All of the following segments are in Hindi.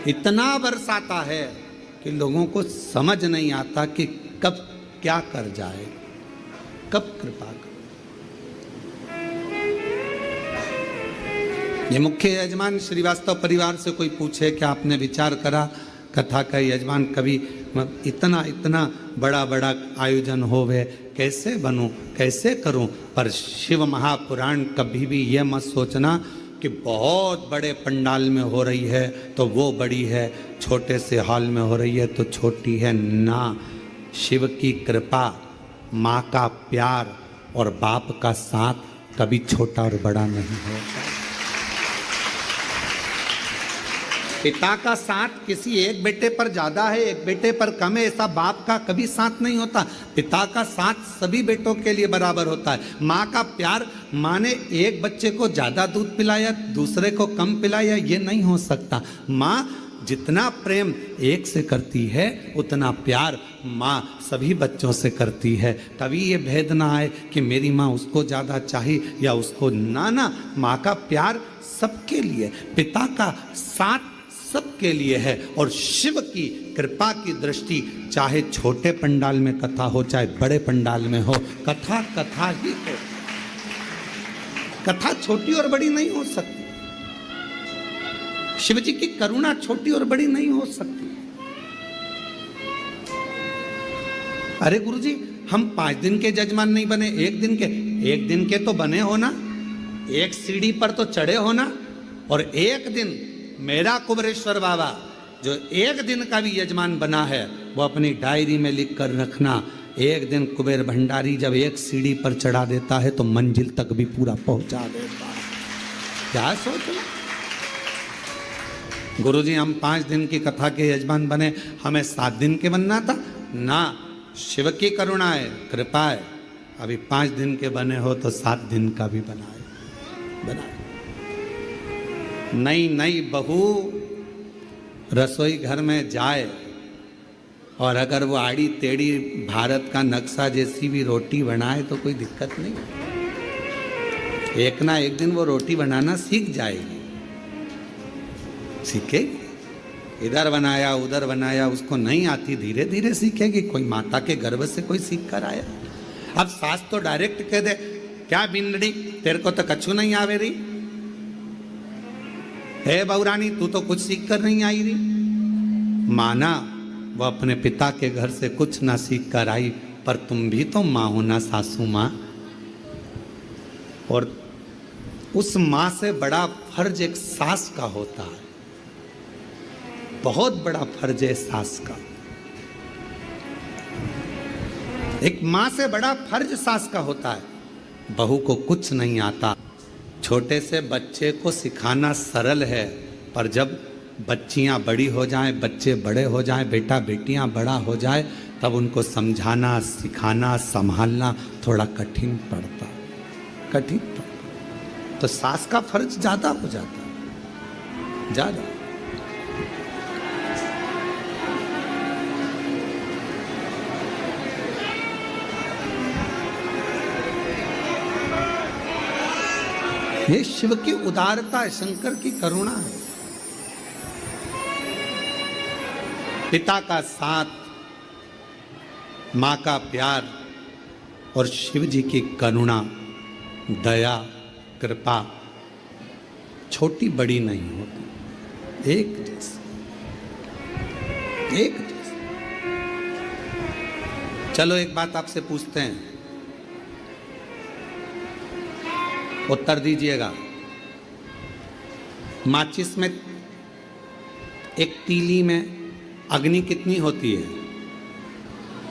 इतना बरसाता है कि लोगों को समझ नहीं आता कि कब क्या कर जाए, कब कृपा कर। ये मुख्य यजमान श्रीवास्तव परिवार से कोई पूछे कि आपने विचार करा कथा का यजमान कभी इतना इतना बड़ा बड़ा आयोजन होवे, कैसे बनूं, कैसे करूं? पर शिव महापुराण कभी भी ये मत सोचना कि बहुत बड़े पंडाल में हो रही है तो वो बड़ी है, छोटे से हॉल में हो रही है तो छोटी है। ना, शिव की कृपा, माँ का प्यार और बाप का साथ कभी छोटा और बड़ा नहीं होता। पिता का साथ किसी एक बेटे पर ज्यादा है, एक बेटे पर कम है, ऐसा बाप का कभी साथ नहीं होता। पिता का साथ सभी बेटों के लिए बराबर होता है। माँ का प्यार, माँ ने एक बच्चे को ज्यादा दूध पिलाया, दूसरे को कम पिलाया, ये नहीं हो सकता। माँ जितना प्रेम एक से करती है उतना प्यार माँ सभी बच्चों से करती है। कभी ये भेद ना आए कि मेरी माँ उसको ज़्यादा चाहिए या उसको ना, माँ का प्यार सबके लिए, पिता का साथ सबके लिए है। और शिव की कृपा की दृष्टि चाहे छोटे पंडाल में कथा हो चाहे बड़े पंडाल में हो, कथा कथा ही हो। कथा छोटी और बड़ी नहीं हो सकती। शिव जी की करुणा छोटी और बड़ी नहीं हो सकती। अरे गुरुजी, हम 5 दिन के जजमान नहीं बने, 1 दिन के। 1 दिन के तो बने हो ना, एक सीढ़ी पर तो चढ़े हो ना। और 1 दिन मेरा कुबेरेश्वर बाबा जो 1 दिन का भी यजमान बना है, वो अपनी डायरी में लिख कर रखना। 1 दिन कुबेर भंडारी जब एक सीढ़ी पर चढ़ा देता है तो मंजिल तक भी पूरा पहुंचा देता है। क्या सोचो गुरुजी, हम 5 दिन की कथा के यजमान बने, हमें 7 दिन के बनना था ना। शिव की करुणा है, कृपा है। अभी 5 दिन के बने हो तो 7 दिन का भी बनाए। नई बहू रसोई घर में जाए और अगर वो आड़ी टेढ़ी भारत का नक्शा जैसी भी रोटी बनाए तो कोई दिक्कत नहीं। एक ना एक दिन वो रोटी बनाना सीख जाएगी, सीखेगी। इधर बनाया उधर बनाया, उसको नहीं आती, धीरे धीरे सीखेगी। कोई माता के गर्भ से कोई सीख कर आया। अब सास तो डायरेक्ट कह दे, क्या बिंदड़ी तेरे को तो कछु नहीं आवे रही है बहुरानी, तू तो कुछ सीख कर नहीं आई रही। माना वो अपने पिता के घर से कुछ ना सीख कर आई, पर तुम भी तो माँ हो ना सासू माँ। और उस माँ से बड़ा फर्ज एक सास का होता है, बहुत बड़ा फर्ज है सास का। एक माँ से बड़ा फर्ज सास का होता है। बहू को कुछ नहीं आता। छोटे से बच्चे को सिखाना सरल है, पर जब बच्चियां बड़ी हो जाएं, बच्चे बड़े हो जाएं, बेटा बेटियां बड़ा हो जाए, तब उनको समझाना, सिखाना, संभालना थोड़ा कठिन पड़ता। तो सास का फर्ज ज्यादा हो जाता, ज्यादा। ये शिव की उदारता है, शंकर की करुणा है। पिता का साथ, माँ का प्यार और शिव जी की करुणा, दया, कृपा छोटी बड़ी नहीं होती, एक जैसी। चलो एक बात आपसे पूछते हैं, उत्तर दीजिएगा। माचिस में, एक तीली में अग्नि कितनी होती है?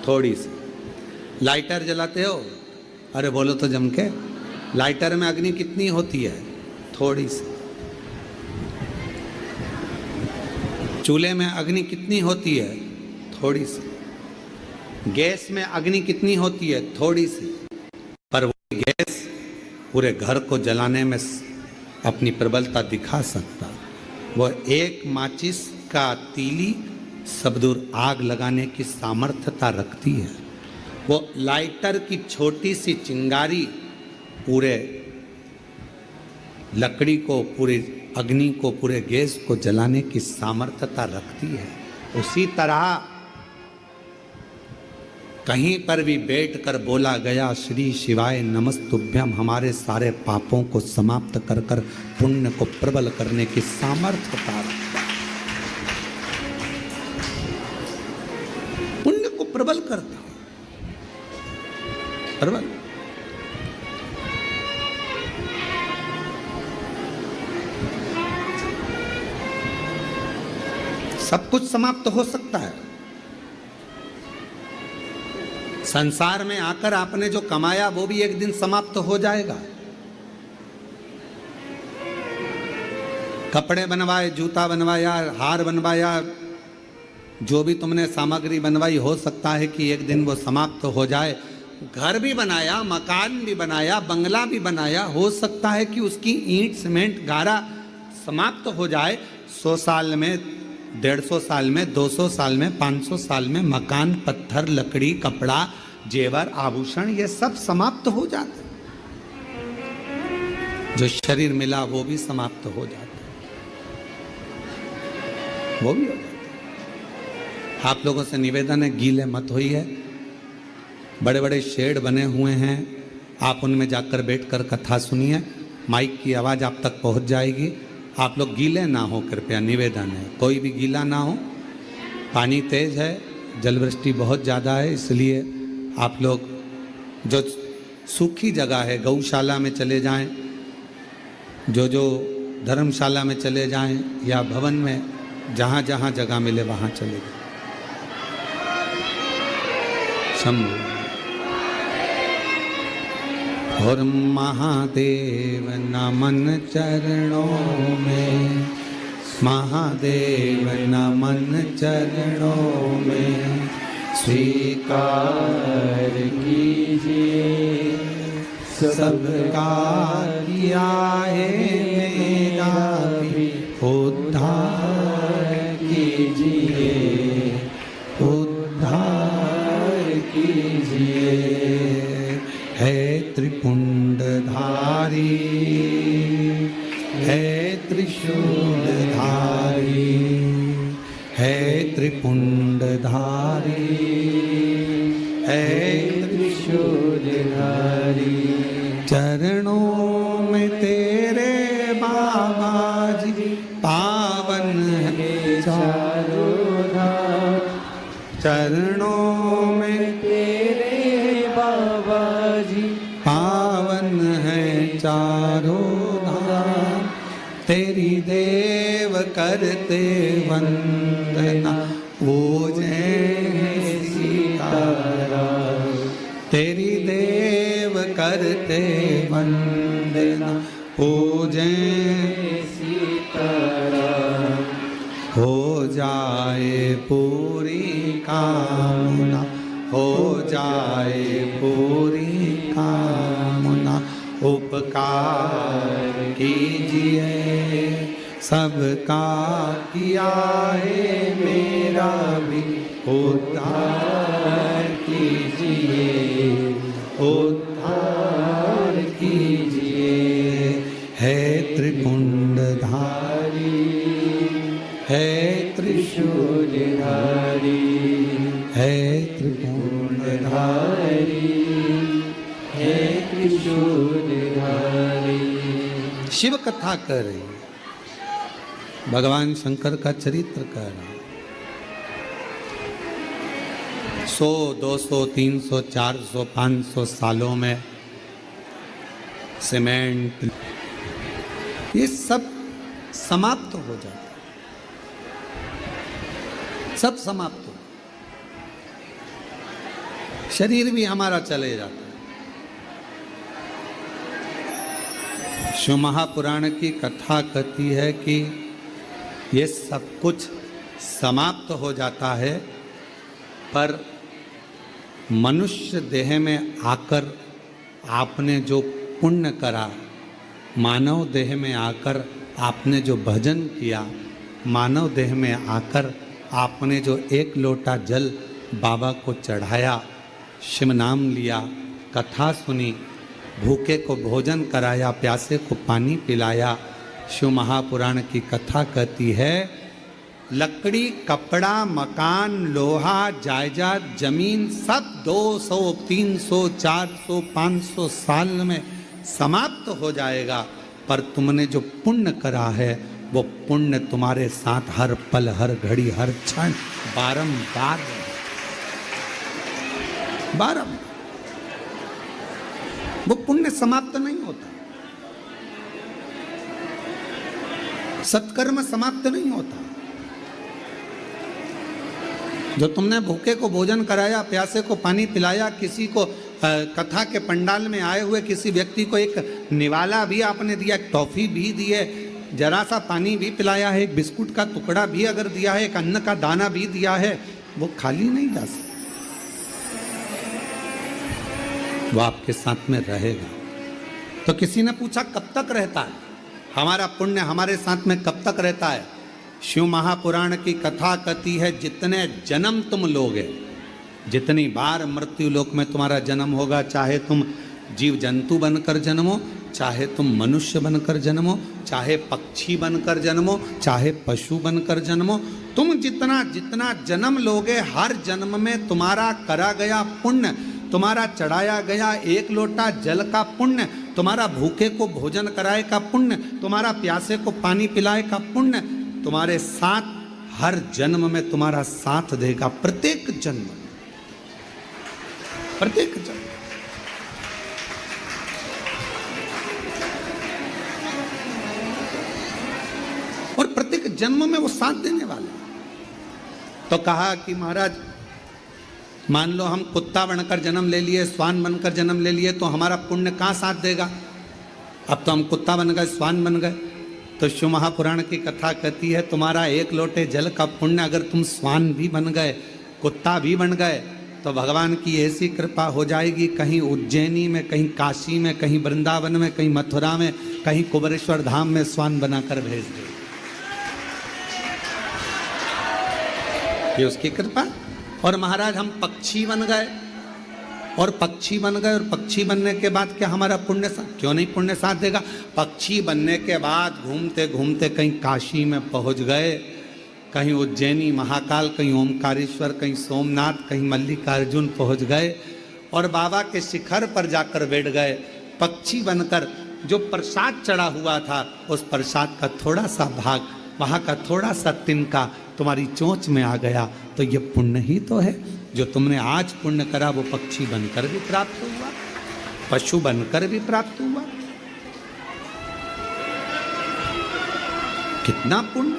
थोड़ी सी। लाइटर जलाते हो? अरे बोलो तो जम के। लाइटर में अग्नि कितनी होती है? थोड़ी सी। चूल्हे में अग्नि कितनी होती है? थोड़ी सी। गैस में अग्नि कितनी होती है? थोड़ी सी। पर वो गैस पूरे घर को जलाने में अपनी प्रबलता दिखा सकता। वो एक माचिस का तीली सब दूर आग लगाने की सामर्थ्यता रखती है। वो लाइटर की छोटी सी चिंगारी पूरे लकड़ी को, पूरी अग्नि को, पूरे गैस को जलाने की सामर्थ्यता रखती है। उसी तरह कहीं पर भी बैठकर बोला गया श्री शिवाय नमस्तुभ्यम, हमारे सारे पापों को समाप्त कर कर पुण्य को प्रबल करने की सामर्थ्यता रखता है, पुण्य को प्रबल करता है, प्रबल। सब कुछ समाप्त हो सकता है। संसार में आकर आपने जो कमाया वो भी एक दिन समाप्त हो जाएगा। कपड़े बनवाए, जूता बनवाया, हार बनवाया, जो भी तुमने सामग्री बनवाई, हो सकता है कि एक दिन वो समाप्त हो जाए। घर भी बनाया, मकान भी बनाया, बंगला भी बनाया, हो सकता है कि उसकी ईंट, सीमेंट, गारा समाप्त हो जाए। 100 साल में, 150 साल में, 200 साल में, 500 साल में मकान, पत्थर, लकड़ी, कपड़ा, जेवर, आभूषण, ये सब समाप्त हो जाते। जो शरीर मिला वो भी समाप्त हो जाता, वो भी हो जाता। आप लोगों से निवेदन है, गीले मत होइए। बड़े बड़े शेड बने हुए हैं, आप उनमें जाकर बैठकर कथा सुनिए, माइक की आवाज़ आप तक पहुंच जाएगी। आप लोग गीले ना हो, कृपया निवेदन है, कोई भी गीला ना हो। पानी तेज है, जलवृष्टि बहुत ज़्यादा है, इसलिए आप लोग जो सूखी जगह है, गौशाला में चले जाएं, जो धर्मशाला में चले जाएं, या भवन में, जहाँ जहाँ जगह मिले वहाँ चले जाएं। शंभु। और महादेव नमन चरणों में, महादेव नमन चरणों में, स्वीकार कीजिए सबका किया है मेरा भी उद्धार कीजिए, उद्धार कीजिए। है त्रिपुंडधारी, है त्रिशूलधारी, है त्रिपुंडधारी, है त्रिशूलधारी। चरणों में तेरे बाबा जी पावन है चारों धाम, चरणों में तेरे बाबा जी पावन है चारों धाम। तेरी देव करते वंदना, पूजे सीताराम। तेरी देव करते वंदना, पूजे सीताराम। हो जाए पूरी कामना, हो जाए पूरी कामना। उपकार कीजिए सबका किया है मेरा भी उद्धार कीजिए, उद्धार कीजिए। है त्रिपुंडधारी, है त्रिशूलधारी, है त्रिपुंडधारी, है त्रिशूलधारी। शिव कथा कर रही है, भगवान शंकर का चरित्र कर रहा है। 100, 200, 300, 400, 500 सालों में सीमेंट ये सब समाप्त हो जाता है, सब समाप्त हो, शरीर भी हमारा चले जाता है। शिव महापुराण की कथा कहती है कि ये सब कुछ समाप्त हो जाता है, पर मनुष्य देह में आकर आपने जो पुण्य करा, मानव देह में आकर आपने जो भजन किया, मानव देह में आकर आपने जो एक लोटा जल बाबा को चढ़ाया, शिव नाम लिया, कथा सुनी, भूखे को भोजन कराया, प्यासे को पानी पिलाया, शिव महापुराण की कथा कहती है, लकड़ी, कपड़ा, मकान, लोहा, जायदाद, जमीन सब 200, 300, 400, 500 साल में समाप्त हो जाएगा, पर तुमने जो पुण्य करा है वो पुण्य तुम्हारे साथ हर पल, हर घड़ी, हर क्षण बारंबार वो पुण्य समाप्त नहीं होता, सत्कर्म समाप्त नहीं होता। जो तुमने भूखे को भोजन कराया, प्यासे को पानी पिलाया, किसी को कथा के पंडाल में आए हुए किसी व्यक्ति को एक निवाला भी आपने दिया, एक टॉफी भी दी है, जरा सा पानी भी पिलाया है, एक बिस्कुट का टुकड़ा भी अगर दिया है, एक अन्न का दाना भी दिया है, वो खाली नहीं जा सकता, वो आपके साथ में रहेगा। तो किसी ने पूछा कब तक रहता है हमारा पुण्य, हमारे साथ में कब तक रहता है? शिव महापुराण की कथा कहती है, जितने जन्म तुम लोगे, जितनी बार मृत्यु लोक में तुम्हारा जन्म होगा, चाहे तुम जीव जंतु बनकर जन्मो, चाहे तुम मनुष्य बनकर जन्मो, चाहे पक्षी बनकर जन्मो, चाहे पशु बनकर जन्मो, तुम जितना जितना जन्म लोगे, हर जन्म में तुम्हारा करा गया पुण्य, तुम्हारा चढ़ाया गया 1 लोटा जल का पुण्य, तुम्हारा भूखे को भोजन कराए का पुण्य, तुम्हारा प्यासे को पानी पिलाए का पुण्य तुम्हारे साथ हर जन्म में तुम्हारा साथ देगा, प्रत्येक जन्म, प्रत्येक जन्म। और प्रत्येक जन्म में वो साथ देने वाला। तो कहा कि महाराज मान लो हम कुत्ता बनकर जन्म ले लिए, श्वान बनकर जन्म ले लिए, तो हमारा पुण्य कहाँ साथ देगा? अब तो हम कुत्ता बन गए, श्वान बन गए। तो शिव महापुराण की कथा कहती है, तुम्हारा 1 लोटे जल का पुण्य अगर तुम श्वान भी बन गए, कुत्ता भी बन गए, तो भगवान की ऐसी कृपा हो जाएगी, कहीं उज्जैनी में, कहीं काशी में, कहीं वृंदावन में, कहीं मथुरा में, कहीं कुबेरेश्वर धाम में श्वान बनाकर भेज दे। ये उसकी कृपा। और महाराज हम पक्षी बन गए, और पक्षी बन गए, और पक्षी बनने के बाद क्या हमारा पुण्य क्यों नहीं पुण्य साथ देगा? पक्षी बनने के बाद घूमते घूमते कहीं काशी में पहुंच गए, कहीं उज्जैनी महाकाल, कहीं ओमकारेश्वर, कहीं सोमनाथ, कहीं मल्लिकार्जुन पहुंच गए, और बाबा के शिखर पर जाकर बैठ गए। पक्षी बनकर जो प्रसाद चढ़ा हुआ था, उस प्रसाद का थोड़ा सा भाग, वहाँ का थोड़ा सा तिनका तुम्हारी चोंच में आ गया, तो ये पुण्य ही तो है। जो तुमने आज पुण्य करा वो पक्षी बनकर भी प्राप्त हुआ, पशु बनकर भी प्राप्त हुआ। कितना पुण्य!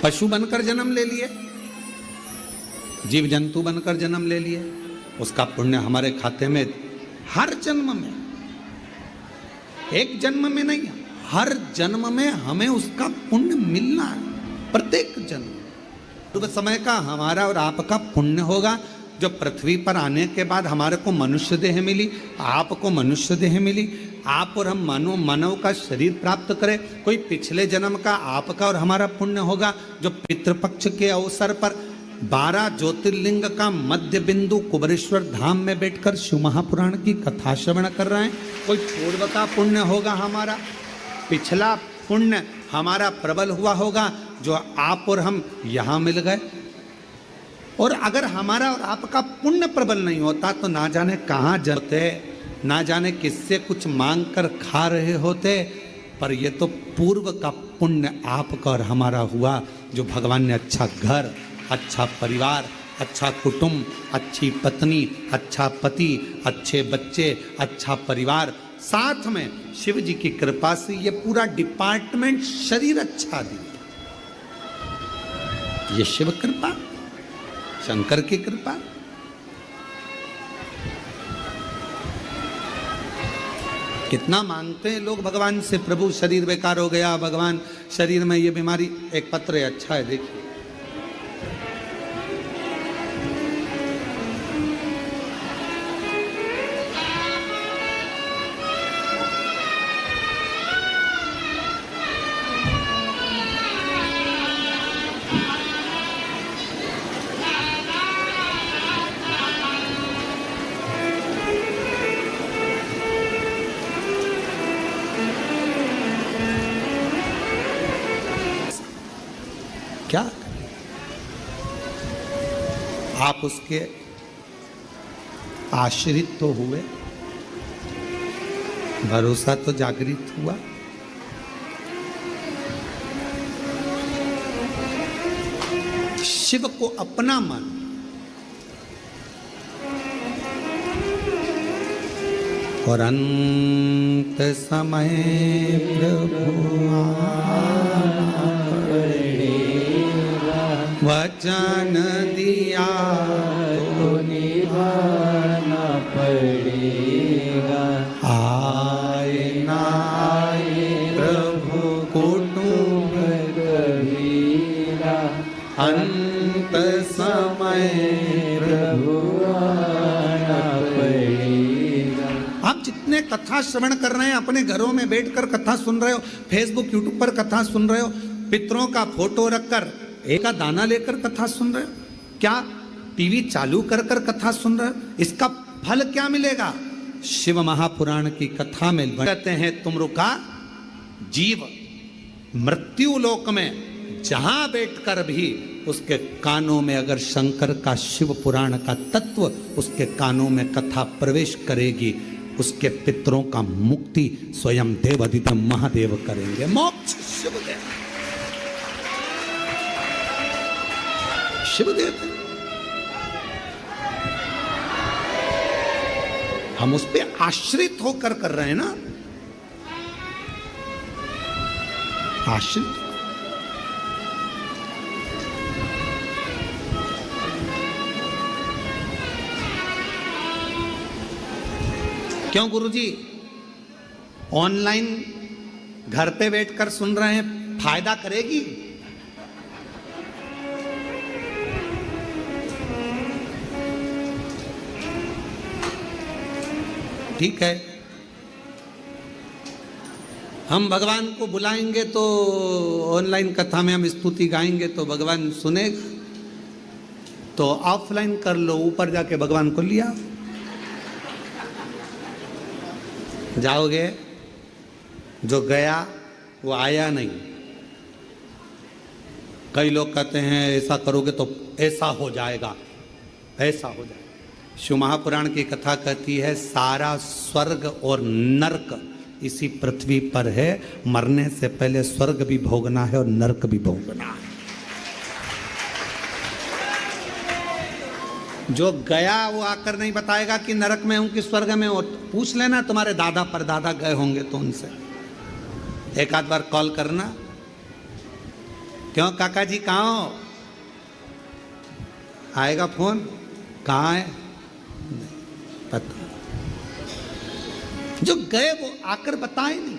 पशु बनकर जन्म ले लिए, जीव जंतु बनकर जन्म ले लिए, उसका पुण्य हमारे खाते में हर जन्म में, एक जन्म में नहीं, हर जन्म में हमें उसका पुण्य मिलना है, प्रत्येक जन्म। पूर्व समय का हमारा और आपका पुण्य होगा, जो पृथ्वी पर आने के बाद हमारे को मनुष्य देह मिली, आपको मनुष्य देह मिली, आप और हम मानव का शरीर प्राप्त करें। कोई पिछले जन्म का आपका और हमारा पुण्य होगा, जो पितृपक्ष के अवसर पर 12 ज्योतिर्लिंग का मध्य बिंदु कुबेरेश्वर धाम में बैठकर शिव महापुराण की कथा श्रवण कर रहे हैं। कोई पूर्व का पुण्य होगा हमारा, पिछला पुण्य हमारा प्रबल हुआ होगा, जो आप और हम यहाँ मिल गए। और अगर हमारा और आपका पुण्य प्रबल नहीं होता तो ना जाने कहाँ जलते, ना जाने किससे कुछ मांग कर खा रहे होते। पर ये तो पूर्व का पुण्य आपका और हमारा हुआ, जो भगवान ने अच्छा घर, अच्छा परिवार, अच्छा कुटुंब, अच्छी पत्नी, अच्छा पति, अच्छे बच्चे, अच्छा परिवार, साथ में शिव जी की कृपा से ये पूरा डिपार्टमेंट शरीर अच्छा दिया। ये शिव कृपा, शंकर की कृपा। कितना मांगते हैं लोग भगवान से, प्रभु शरीर बेकार हो गया, भगवान शरीर में ये बीमारी। एक पत्र है, अच्छा है, देखिए। क्या करें? आप उसके आश्रित तो हुए, भरोसा तो जागृत हुआ। शिव को अपना मान, और अंत समय प्रभु वचन दिया तो निभाना पड़ेगा। आए ना आए प्रभु कुटुंब कबीरा, अंत समय प्रभु आना पड़ेगा। आप जितने कथा श्रवण कर रहे हैं, अपने घरों में बैठकर कथा सुन रहे हो, फेसबुक यूट्यूब पर कथा सुन रहे हो, पितरों का फोटो रखकर एक का दाना लेकर कथा सुन रहे हो, क्या टीवी चालू कर कर कथा सुन रहे हो? इसका फल क्या मिलेगा? शिव महापुराण की कथा में कहते हैं, तुम रुका जीव मृत्यु लोक में जहां बैठकर भी उसके कानों में अगर शंकर का शिव पुराण का तत्व उसके कानों में कथा प्रवेश करेगी, उसके पितरों का मुक्ति स्वयं देवाधिदेव महादेव करेंगे। मोक्ष शिवदेव, शिवदेव। हम उस पे आश्रित होकर कर रहे हैं ना, आश्रित। क्यों गुरुजी? ऑनलाइन घर पे बैठकर सुन रहे हैं, फायदा करेगी? ठीक है, हम भगवान को बुलाएंगे तो ऑनलाइन कथा में हम स्तुति गाएंगे तो भगवान सुनेगा, तो ऑफलाइन कर लो, ऊपर जाके भगवान को लिया जाओगे, जो गया वो आया नहीं। कई लोग कहते हैं ऐसा करोगे तो ऐसा हो जाएगा, ऐसा हो जाएगा। शिव महापुराण की कथा कहती है, सारा स्वर्ग और नरक इसी पृथ्वी पर है, मरने से पहले स्वर्ग भी भोगना है और नरक भी भोगना है। जो गया वो आकर नहीं बताएगा कि नरक में हूं कि स्वर्ग में हूं। पूछ लेना, तुम्हारे दादा परदादा गए होंगे तो उनसे एक आध बार कॉल करना, क्यों काका जी कहाँ हो? आएगा फोन, कहाँ है? पता। जो गए वो आकर बताए नहीं।